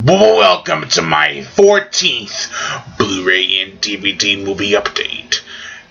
Welcome to my 14th Blu-ray and DVD movie update.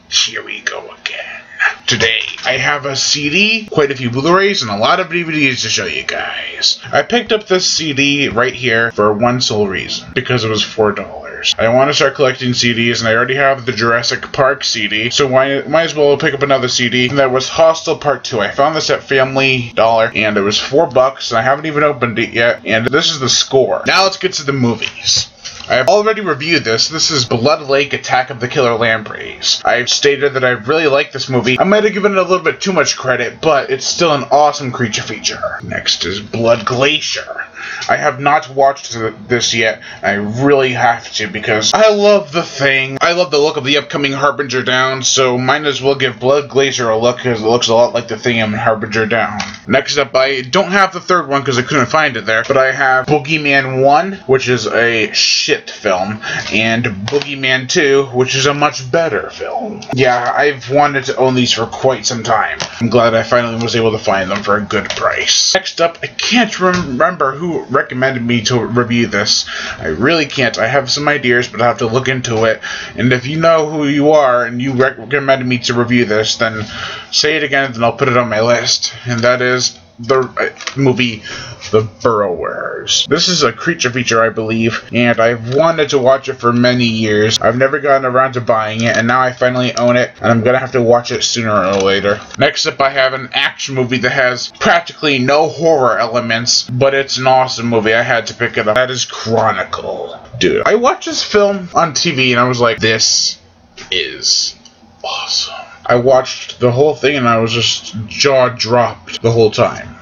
Here we go again. Today, I have a CD, quite a few Blu-rays, and a lot of DVDs to show you guys. I picked up this CD right here for one sole reason, because it was $4. I want to start collecting CDs, and I already have the Jurassic Park CD, so might as well pick up another CD. And that was Hostel Part 2. I found this at Family Dollar, and it was $4, and I haven't even opened it yet, and this is the score. Now let's get to the movies. I have already reviewed this. This is Blood Lake: Attack of the Killer Lampreys. I've stated that I really like this movie. I might have given it a little bit too much credit, but it's still an awesome creature feature. Next is Blood Glacier. I have not watched this yet. I really have to because I love the thing. I love the look of the upcoming Harbinger Down, so might as well give Blood Glacier a look because it looks a lot like the thing in Harbinger Down. Next up, I don't have the third one because I couldn't find it there, but I have Boogeyman 1, which is a shit film, and Boogeyman 2, which is a much better film. Yeah, I've wanted to own these for quite some time. I'm glad I finally was able to find them for a good price. Next up, I can't remember who recommended me to review this. I really can't. I have some ideas, but I have to look into it. And if you know who you are and you recommended me to review this, then say it again, then I'll put it on my list. And that is the movie The Burrowers. This is a creature feature, I believe, and I've wanted to watch it for many years. I've never gotten around to buying it, and now I finally own it, and I'm gonna have to watch it sooner or later. Next up, I have an action movie that has practically no horror elements, but it's an awesome movie. I had to pick it up. That is Chronicle. Dude, I watched this film on TV, and I was like, this is awesome. I watched the whole thing and I was just jaw-dropped the whole time.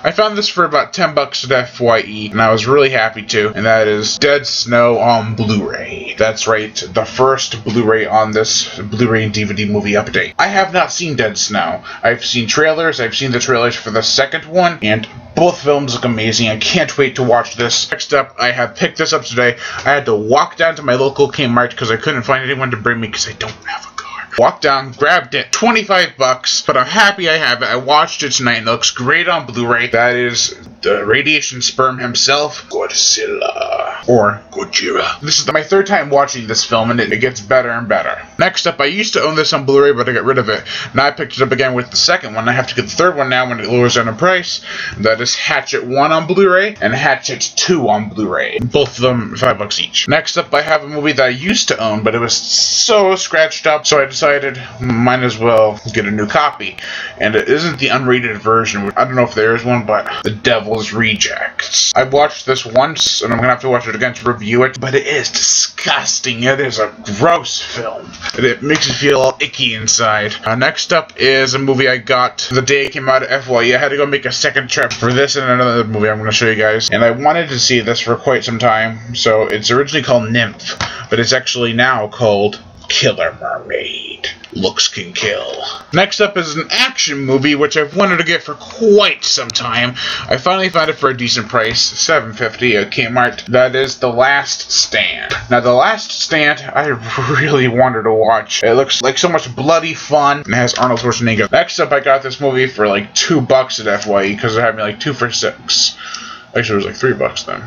I found this for about $10 at FYE, and I was really happy to, and that is Dead Snow on Blu-ray. That's right, the first Blu-ray on this Blu-ray and DVD movie update. I have not seen Dead Snow. I've seen trailers, I've seen the trailers for the second one, and both films look amazing. I can't wait to watch this. Next up, I have picked this up today. I had to walk down to my local Kmart because I couldn't find anyone to bring me because I don't have a car. Walked down, grabbed it, $25, but I'm happy I have it. I watched it tonight and it looks great on Blu-ray. That is the radiation sperm himself, Godzilla, or Gojira. This is my third time watching this film, and it gets better and better. Next up, I used to own this on Blu-ray, but I got rid of it. Now I picked it up again with the second one. I have to get the third one now when it lowers down in price. That is Hatchet 1 on Blu-ray and Hatchet 2 on Blu-ray. Both of them $5 each. Next up, I have a movie that I used to own, but it was so scratched up, so I decided might as well get a new copy. And it isn't the unrated version. I don't know if there is one, but The Devil's Rejects. I've watched this once, and I'm gonna have to watch it again to review it, but it is disgusting. It is a gross film. It makes me feel all icky inside. Next up is a movie I got the day it came out at FYE. I had to go make a second trip for this and another movie I'm gonna show you guys. And I wanted to see this for quite some time, so it's originally called Nymph, but it's actually now called Killer Mermaid. Looks can kill. Next up is an action movie which I've wanted to get for quite some time. I finally found it for a decent price, $7.50 at Kmart. That is The Last Stand. Now, The Last Stand, I really wanted to watch. It looks like so much bloody fun, and it has Arnold Schwarzenegger. Next up, I got this movie for like $2 at FYE because it had me like 2 for $6. Actually, it was like $3 then.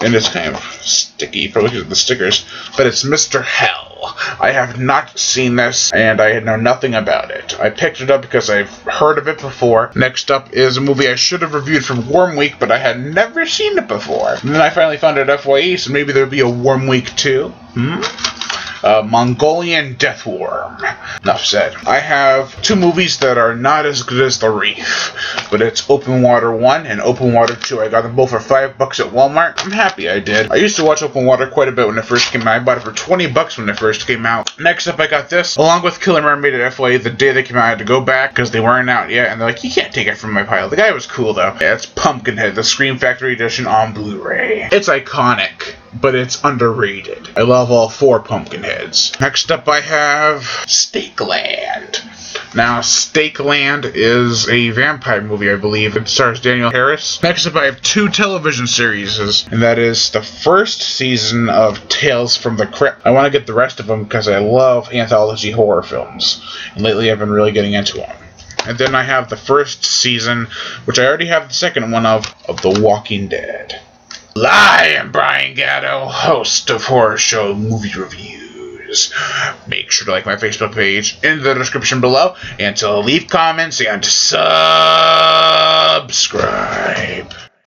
And it's kind of sticky, probably because of the stickers. But it's Mr. Hell. I have not seen this, and I know nothing about it. I picked it up because I've heard of it before. Next up is a movie I should have reviewed from Worm Week, but I had never seen it before. And then I finally found it at FYE, so maybe there'll be a Worm Week 2. Mongolian Death Worm. Enough said. I have 2 movies that are not as good as The Reef, but it's Open Water 1 and Open Water 2. I got them both for $5 at Walmart. I'm happy I did. I used to watch Open Water quite a bit when it first came out. I bought it for $20 when it first came out. Next up, I got this, along with Killer Mermaid at FYE. The day they came out, I had to go back because they weren't out yet, and they're like, you can't take it from my pile. The guy was cool, though. Yeah, it's Pumpkinhead, the Scream Factory edition on Blu-ray. It's iconic, but it's underrated. I love all 4 Pumpkinheads. Next up, I have Stakeland. Now, Stakeland is a vampire movie, I believe. It stars Daniel Harris. Next up, I have 2 television series, and that is the first season of Tales from the Crypt. I want to get the rest of them because I love anthology horror films, and lately I've been really getting into them. And then I have the first season, which I already have the second one of The Walking Dead. I am Brian Gatto, host of Horror Show Movie Reviews. Make sure to like my Facebook page in the description below, and to leave comments and to subscribe.